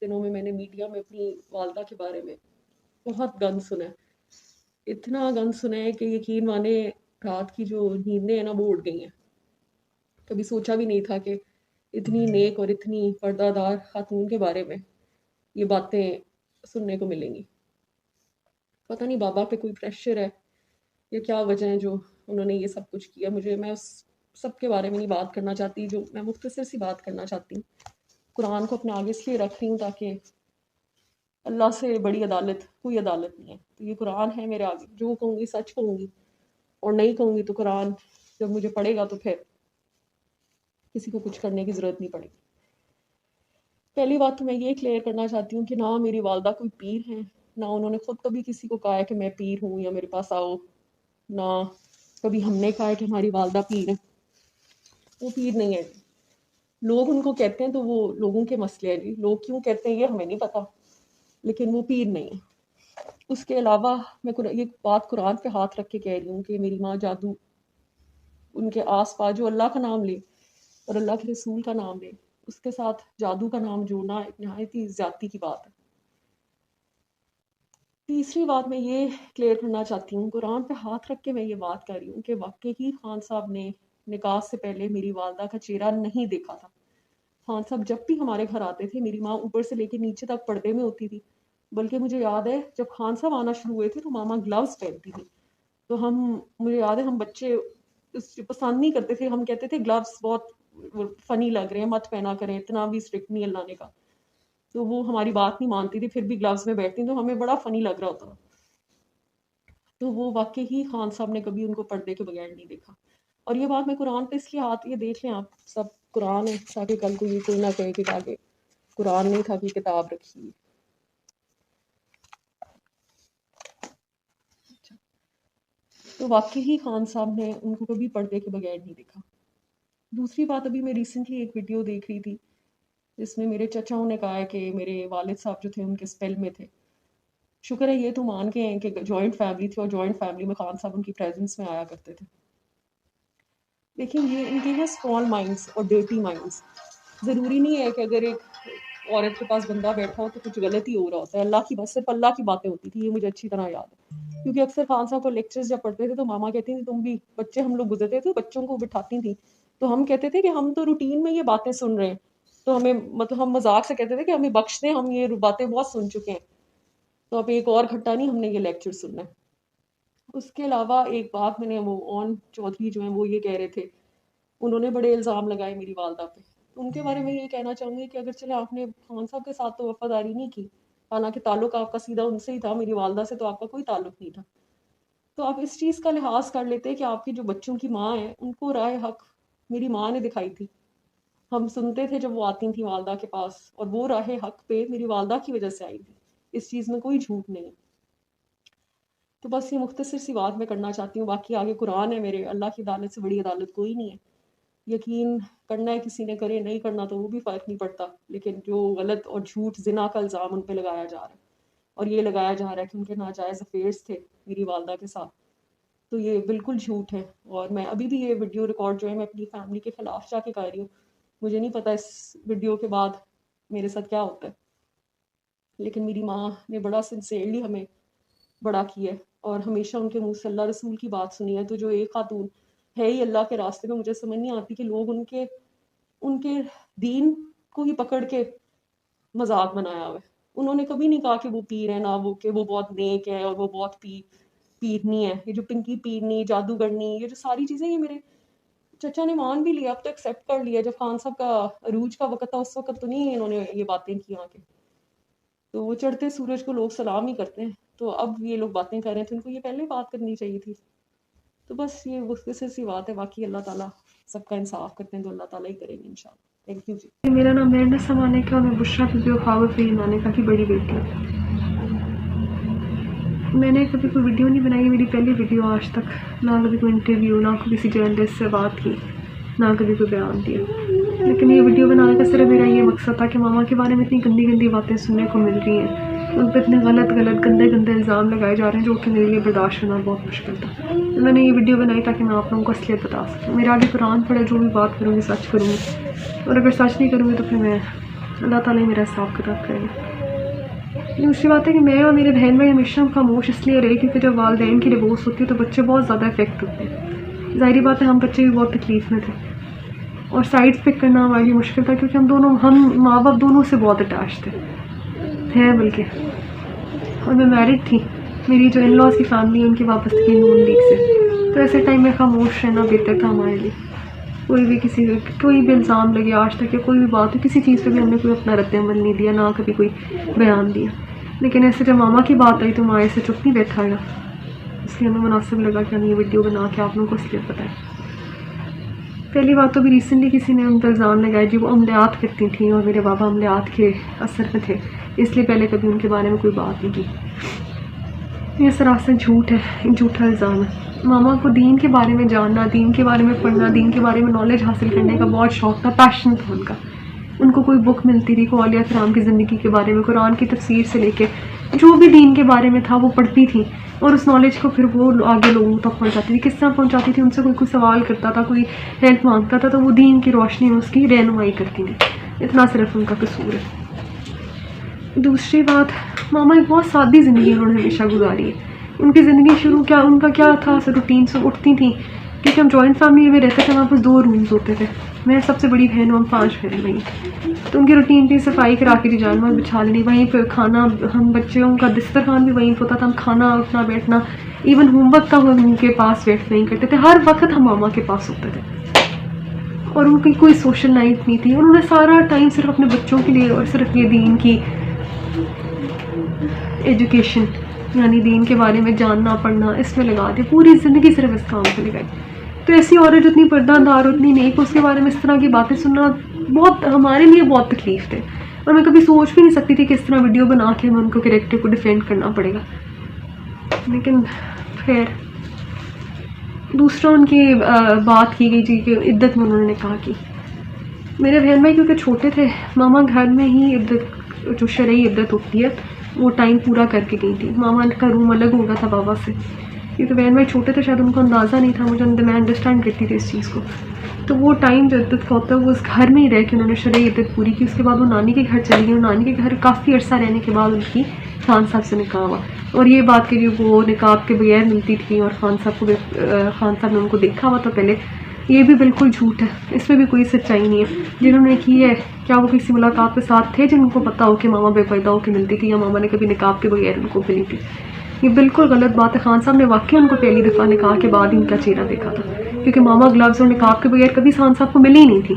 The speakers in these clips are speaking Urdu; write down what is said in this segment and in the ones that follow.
دنوں میں نے میڈیا میں اپنی والدہ کے بارے میں بہت گند سنا ہے، اتنا گند سنا ہے کہ یقین مانے رات کی جو نیندیں ہیں نا وہ اڑ گئی ہیں۔ کبھی سوچا بھی نہیں تھا کہ اتنی نیک اور اتنی پردہ دار خاتون کے بارے میں یہ باتیں سننے کو ملیں گی۔ پتہ نہیں بابا پہ کوئی پریشر ہے یا کیا وجہ ہے جو انہوں نے یہ سب کچھ کیا۔ میں اس سب کے بارے میں نہیں بات کرنا چاہتی، جو میں مختصر سی بات کرنا چاہتی ہوں۔ قرآن کو اپنے آگے اس لیے رکھ رہی ہوں تاکہ اللہ سے بڑی عدالت کوئی عدالت نہیں ہے، تو یہ قرآن ہے میرے آگے، جو کہوں گی سچ کہوں گی، اور نہیں کہوں گی تو قرآن جب مجھے پڑھے گا تو پھر کسی کو کچھ کرنے کی ضرورت نہیں پڑے گی۔ پہلی بات تو میں یہ کلیئر کرنا چاہتی ہوں کہ نہ میری والدہ کوئی پیر ہیں، نہ انہوں نے خود کبھی کسی کو کہا ہے کہ میں پیر ہوں یا میرے پاس آؤ، نہ کبھی ہم نے کہا ہے کہ ہماری والدہ پیر ہے۔ وہ پیر نہیں ہے، لوگ ان کو کہتے ہیں تو وہ لوگوں کے مسئلے ہیں جی، لوگ کیوں کہتے ہیں یہ ہمیں نہیں پتا، لیکن وہ پیر نہیں ہے۔ اس کے علاوہ میں یہ بات قرآن پہ ہاتھ رکھ کے کہہ رہی ہوں کہ میری ماں جادو ان کے آس پاس جو اللہ کا نام لے اور اللہ کے رسول کا نام لے، اس کے ساتھ جادو کا نام جوڑنا ایک نہایت ہی زیادتی کی بات ہے۔ تیسری بات میں یہ کلیئر کرنا چاہتی ہوں، قرآن پہ ہاتھ رکھ کے میں یہ بات کر رہی ہوں کہ واقعی خان صاحب نے نکاح سے پہلے میری والدہ کا چہرہ نہیں دیکھا تھا۔ خان صاحب جب بھی ہمارے گھر آتے تھے میری ماں اوپر سے لے کے نیچے تک پردے میں ہوتی تھی، بلکہ مجھے یاد ہے جب خان صاحب آنا شروع ہوئے تھے تو ماما گلوز پہنتی تھی، تو مجھے یاد ہے ہم بچے پسند نہیں کرتے تھے، ہم کہتے تھے گلوز بہت فنی لگ رہے ہیں، مت پہنا کریں، اتنا بھی اسٹرکٹ نہیں اللہ نے کہا، تو وہ ہماری بات نہیں مانتی تھی، پھر بھی گلوز میں بیٹھتی تو ہمیں بڑا فنی لگ رہا ہوتا۔ تو وہ واقعی ہی خان صاحب نے کبھی ان کو پردے کے بغیر نہیں دیکھا۔ اور یہ بات میں قرآن پہ اس لیے یہ دیکھ لیں آپ سب، قرآن ہے تاکہ کل کو یہ کوئی نہ کہے کہ آگے قرآن نہیں تھا کہ کتاب رکھی ہے۔ تو واقعی ہی خان صاحب نے ان کو کبھی پردے کے بغیر نہیں دیکھا۔ دوسری بات، ابھی میں ریسنٹلی ایک ویڈیو دیکھ رہی تھی جس میں میرے چچاؤں نے کہا ہے کہ میرے والد صاحب جو تھے ان کے اسپیل میں تھے۔ شکر ہے یہ تو مان کے ہیں کہ جوائنٹ فیملی تھی اور جوائنٹ فیملی میں خان صاحب ان کی پریزنس میں آیا کرتے تھے۔ لیکن یہ ان کے ہیں اسمال مائنڈس اور ڈرٹی مائنڈس۔ ضروری نہیں ہے کہ اگر ایک عورت کے پاس بندہ بیٹھا ہو تو کچھ غلط ہی ہو رہا ہوتا ہے، اللہ کی بات، صرف اللہ کی باتیں ہوتی تھی، یہ مجھے اچھی طرح یاد ہے، کیونکہ اکثر خان صاحب کو لیکچرز جب پڑھتے تھے تو ماما کہتی تھی تم بھی بچے، ہم لوگ گزرتے تھے بچوں کو بٹھاتی تھیں تو ہم کہتے تھے کہ ہم تو روٹین میں یہ باتیں سن رہے ہیں، تو ہمیں مطلب ہم مذاق سے کہتے تھے کہ ہمیں بخش دیں، ہم یہ باتیں بہت سن چکے ہیں، تو اب ایک اور گھٹا نہیں، ہم نے یہ لیکچر سننا ہے۔ اس کے علاوہ ایک بات میں نے وہ اون چودھری جو ہیں وہ یہ کہہ رہے تھے، انہوں نے بڑے الزام لگائے میری والدہ پہ، تو ان کے بارے میں یہ کہنا چاہوں گی کہ اگر چلے آپ نے خان صاحب کے ساتھ تو وفاداری نہیں کی، حالانکہ تعلق آپ کا سیدھا ان سے ہی تھا، میری والدہ سے تو آپ کا کوئی تعلق نہیں تھا، تو آپ اس چیز کا لحاظ کر لیتے کہ آپ کی جو بچوں کی ماں ہے ان کو راہ حق میری ماں نے دکھائی تھی۔ ہم سنتے تھے جب وہ آتی تھیں والدہ کے پاس، اور وہ راہ حق پہ میری والدہ کی وجہ سے آئی تھی، اس چیز میں کوئی جھوٹ نہیں ہے۔ تو بس یہ مختصر سی بات میں کرنا چاہتی ہوں، باقی آگے قرآن ہے میرے، اللہ کی عدالت سے بڑی عدالت کوئی نہیں ہے۔ یقین کرنا ہے کسی نے کرے، نہیں کرنا تو وہ بھی فرق نہیں پڑتا، لیکن جو غلط اور جھوٹ زنا کا الزام ان پہ لگایا جا رہا ہے، اور یہ لگایا جا رہا ہے کہ ان کے ناجائز افیئرس تھے میری والدہ کے ساتھ، تو یہ بالکل جھوٹ ہے۔ اور میں ابھی بھی یہ ویڈیو ریکارڈ جو ہے میں اپنی فیملی کے خلاف جا کے کر رہی ہوں، مجھے نہیں پتا اس ویڈیو کے بعد میرے ساتھ کیا ہوتا ہے، لیکن میری ماں نے بڑا سنسیئرلی ہمیں بڑا کیا ہے، اور ہمیشہ ان کے منہ سے اللہ رسول کی بات سنی ہے، تو جو ایک خاتون ہے ہی اللہ کے راستے میں، مجھے سمجھ نہیں آتی کہ لوگ ان کے دین کو ہی پکڑ کے مذاق بنایا ہوا ہے۔ انہوں نے کبھی نہیں کہا کہ وہ پیر ہے، نہ وہ کہ وہ بہت نیک ہے اور وہ بہت پیرنی ہے۔ یہ جو پنکی پیرنی، جادوگرنی، یہ جو ساری چیزیں یہ میرے چچا نے مان بھی لیا، اب تو ایکسیپٹ کر لیا۔ جب خان صاحب کا عروج کا وقت تھا اس وقت تو نہیں انہوں نے یہ باتیں کی آ کے، تو وہ چڑھتے سورج کو لوگ سلام ہی کرتے ہیں، تو اب یہ لوگ باتیں کر رہے تھے، ان کو یہ پہلے بات کرنی چاہیے تھی۔ تو بس یہ مختصر سی بات ہے، باقی اللہ تعالیٰ سب کا انصاف کرتے ہیں تو اللہ تعالیٰ ہی کریں گے انشاءاللہ۔ تھینک یو جی۔ میرا نام مرنا سمانے کا، میں بشرا بی خواب فری نانے کا کی بڑی بیٹی ہوں۔ میں نے کبھی کوئی ویڈیو نہیں بنائی، میری پہلی ویڈیو آج تک، نہ کبھی کوئی انٹرویو، نہ کسی جرنلسٹ سے بات کی، نہ کبھی کوئی بیان دیا، لیکن یہ ویڈیو بنانے کا صرف میرا یہ مقصد تھا کہ ماما کے بارے میں اتنی گندی گندی باتیں سننے کو مل رہی ہیں، ان پہ اتنے غلط گندے الزام لگائے جا رہے ہیں جو کہ میرے لیے برداشت کرنا بہت مشکل تھا۔ میں نے یہ ویڈیو بنائی تاکہ میں آپ لوگوں کو اصلیت بتا سکوں۔ میرا آگے قرآن پڑھے، جو بھی بات کروں گی سچ کروں گی، اور اگر سچ نہیں کروں گی تو پھر میں اللہ تعالیٰ ہی میرا حساب کتاب کرے گا۔ دوسری بات ہے کہ میں اور میرے بہن بھائی ہمیشہ خاموش اس لیے رہے کیونکہ جب والدین کی ڈیورس ہوتی ہے تو بچے بہت زیادہ افیکٹ ہوتے ہیں۔ ظاہری بات ہے ہم بچے بھی بہت تکلیف میں تھے اور سائڈ پک کرنا ہمارے لیے مشکل تھا کیونکہ ہم ماں باپ دونوں سے بہت اٹیچ تھے ہیں بلکہ، اور میں میرڈ تھی، میری جو ان لاز کی فیملی ہے ان کی وابستگی نون لیگ سے، تو ایسے ٹائم میں خاموش رہنا بہتر تھا ہمارے لیے۔ کوئی بھی الزام لگے آج تک یا کوئی بھی بات ہو کسی چیز پہ بھی ہم نے کوئی اپنا رد عمل نہیں دیا، نہ کبھی کوئی بیان دیا، لیکن ایسے جب ماما کی بات آئی تو ماں ایسے چپ نہیں بیٹھا گا، اس لیے ہمیں مناسب لگا کہ ہم یہ ویڈیو بنا کے آپ لوگوں کو اس لیے بتائیں۔ پہلی بات تو بھی ریسنٹلی کسی نے ان پر الزام لگایا جی وہ عملیات کرتی تھیں اور میرے بابا عملیات کے اثر میں تھے، اس لیے پہلے کبھی ان کے بارے میں کوئی بات نہیں کی۔ یہ سراسر جھوٹ ہے، ایک جھوٹا الزام ہے۔ ماما کو دین کے بارے میں جاننا، دین کے بارے میں پڑھنا، دین کے بارے میں نالج حاصل کرنے کا بہت شوق تھا، پیشن تھا ان کا۔ ان کو کوئی بک ملتی تھی اولیاء کرام کی زندگی کے بارے میں، قرآن کی تفسیر سے لے کے جو بھی دین کے بارے میں تھا وہ پڑھتی تھی، اور اس نالج کو پھر وہ آگے لوگوں تک پہنچاتی تھی۔ کس طرح پہنچاتی تھی؟ ان سے کوئی سوال کرتا تھا، کوئی ہیلپ مانگتا تھا تو وہ دین کی روشنی میں اس کی رہنمائی کرتی تھی، اتنا صرف ان کا قصور ہے۔ دوسری بات، ماما ایک بہت سادی زندگی انہوں نے ہمیشہ گزاری ہے۔ ان کی زندگی شروع کیا ان کا کیا تھا روٹین سے اٹھتی تھیں، کیونکہ ہم جوائنٹ فیملی میں رہتے تھے، ہمارے پاس 2 رومز ہوتے تھے، میں سب سے بڑی بہن ہوں، ہم 5 بہن بھائی، تو ان کی روٹین تھی صفائی کرا کے جانور بچھا لینی، وہیں پہ کھانا، ہم بچوں کا دسترخوان بھی وہیں پہ ہوتا تھا، ہم کھانا اٹھنا بیٹھنا، ایون ہوم ورک کا ہم ان کے پاس ویٹ نہیں کرتے تھے، ہر وقت ہم ماما کے پاس ہوتے تھے، اور ان کی کوئی سوشل لائف نہیں تھی۔ انہوں نے سارا ٹائم صرف اپنے بچوں کے لیے اور صرف یہ دین کی ایجوکیشن یعنی دین کے بارے میں جاننا پڑھنا اس میں لگا دیا، پوری زندگی صرف اس کام پہ لگائی۔ تو ایسی عورت جتنی پردہ دار اتنی نیک، اس کے بارے میں اس طرح کی باتیں سننا بہت ہمارے لیے بہت تکلیف تھے، اور میں کبھی سوچ بھی نہیں سکتی تھی کہ اس طرح ویڈیو بنا کے ہمیں ان کو کریکٹر کو ڈیفینڈ کرنا پڑے گا، لیکن خیر۔ دوسرا ان کی بات کی گئی جی کہ عدت میں انہوں نے کہا کی، میرے بہن بھائی کیونکہ چھوٹے تھے، ماما گھر میں ہی عدت جو شرعی عدت ہوتی ہے وہ ٹائم پورا کر کے گئی تھی۔ ماما کا روم الگ ہو گیا تھا بابا سے، کیونکہ بہن بھائی چھوٹے تھے، شاید ان کو اندازہ نہیں تھا، میں انڈرسٹینڈ کرتی تھی اس چیز کو، تو وہ ٹائم جو عدت کا ہوتا ہے وہ اس گھر میں ہی رہ کے انہوں نے شرعی عدت پوری کی۔ اس کے بعد وہ نانی کے گھر چلی گئی، اور نانی کے گھر کافی عرصہ رہنے کے بعد ان کی خان صاحب سے نکاح ہوا، اور یہ بات کہ جو وہ نقاب کے بغیر ملتی تھی اور خان صاحب نے ان کو دیکھا ہوا تھا پہلے، یہ بھی بالکل جھوٹ ہے، اس میں بھی کوئی سچائی نہیں ہے۔ جنہوں نے کی ہے کیا وہ کسی ملاقات کے ساتھ تھے جن کو پتہ ہو کہ ماما بے پردہ ہو کے ملتی تھی، یا ماما نے کبھی نقاب کے بغیر ان کو ملی تھی؟ یہ بالکل غلط بات ہے۔ خان صاحب نے واقعی ان کو پہلی دفعہ نکاح کے بعد ان کا چہرہ دیکھا تھا، کیونکہ ماما گلوز اور نقاب کے بغیر کبھی خان صاحب کو ملی ہی نہیں تھی۔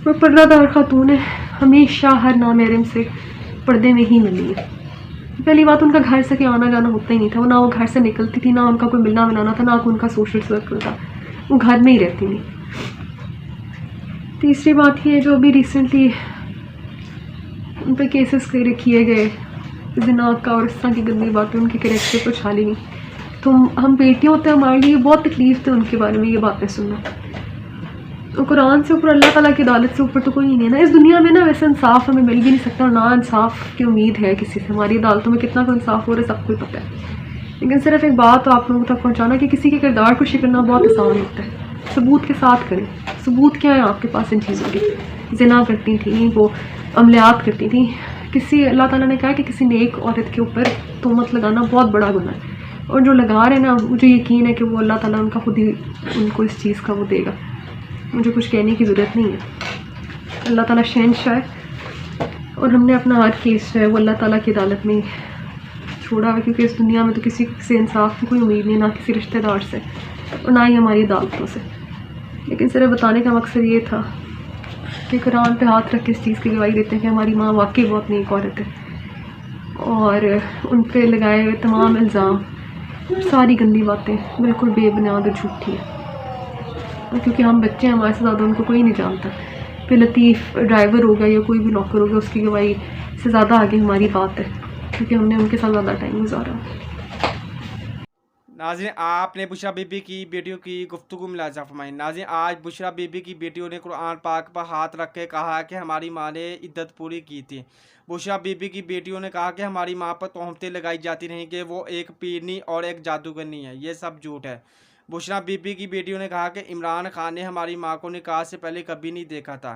وہ پردہ دار خاتون ہے، ہمیشہ ہر نامحرم سے پردے میں ہی ملی ہے۔ پہلی بات، ان کا گھر سے کہیں آنا جانا ہوتا ہی نہیں تھا، وہ نہ وہ گھر سے نکلتی تھی، نہ ان کا کوئی ملنا ملانا تھا، نہ کوئی ان کا سوشل سرکل تھا، وہ گھر میں ہی رہتی تھی۔ تیسری بات یہ ہے جو ابھی ریسنٹلی ان پہ کیسز کیے گئے زنا کا اور اس طرح کی گندی باتیں ان کے کریکٹر کو چھالی گئی، تو ہم بیٹیاں ہوتے ہیں، ہمارے لیے بہت تکلیف تھی ان کے بارے میں یہ باتیں سننا۔ قرآن سے اوپر، اللہ تعالیٰ کی عدالت سے اوپر تو کوئی نہیں ہے نا اس دنیا میں نا، ویسے انصاف ہمیں مل بھی نہیں سکتا، اور نہ انصاف کی امید ہے کسی سے، ہماری عدالتوں میں کتنا کوئی انصاف ہو رہا ہے سب کو پتہ ہے، لیکن صرف ایک بات آپ لوگوں تک پہنچانا کہ کسی کے کردار کو شکلنا بہت آسان ہوتا ہے، ثبوت کے ساتھ کریں۔ ثبوت کیا ہے آپ کے پاس ان چیزوں کی؟ زنا کرتی تھیں، وہ عملیات کرتی تھیں، اللہ تعالیٰ نے کہا کہ کسی نیک عورت کے اوپر تہمت لگانا بہت بڑا گناہ ہے، اور جو لگا رہے ہیں نا مجھے یقین ہے کہ وہ اللہ تعالیٰ ان کا خود ہی ان کو اس چیز کا وہ دے گا، مجھے کچھ کہنے کی ضرورت نہیں ہے۔ اللہ تعالیٰ شہنشاہ ہے، اور ہم نے اپنا ہر کیس جو ہے وہ اللہ تعالیٰ کی عدالت میں چھوڑا ہے، کیونکہ اس دنیا میں تو کسی سے انصاف کی کوئی امید نہیں، نہ کسی رشتہ دار سے اور نہ ہی ہماری عدالتوں سے۔ لیکن صرف بتانے کا مقصد یہ تھا کہ قرآن پہ ہاتھ رکھ کے اس چیز کی گواہی دیتے ہیں کہ ہماری ماں واقعی بہت نیک عورت ہے، اور ان پہ لگائے ہوئے تمام الزام، ساری گندی باتیں بالکل بے بنیاد اور جھوٹی ہیں، کیونکہ ہم بچے ہیں، ہمارے سے زیادہ ان کو کوئی نہیں جانتا۔ پھر لطیف ڈرائیور ہوگا یا کوئی بھی نوکر ہوگا، اس کی گواہی سے زیادہ آگے ہماری بات ہے، کیونکہ ہم نے ان کے ساتھ زیادہ ٹائم گزارا۔ ناظرین، آپ نے بشریٰ بی بی کی بیٹیوں کی گفتگو ملاحظہ فرمائی۔ ناظرین، آج بشریٰ بی بی کی بیٹیوں نے قرآن پاک پر ہاتھ رکھ کے کہا کہ ہماری ماں نے عدت پوری کی تھی۔ بشریٰ بی بی کی بیٹیوں نے کہا کہ ہماری ماں پر تہمتیں لگائی جاتی رہیں کہ وہ ایک پیرنی اور ایک جادوگرنی ہے، یہ سب جھوٹ ہے۔ بشریٰ بی بی کی بیٹیوں نے کہا کہ عمران خان نے ہماری ماں کو نکاح سے پہلے کبھی نہیں دیکھا تھا۔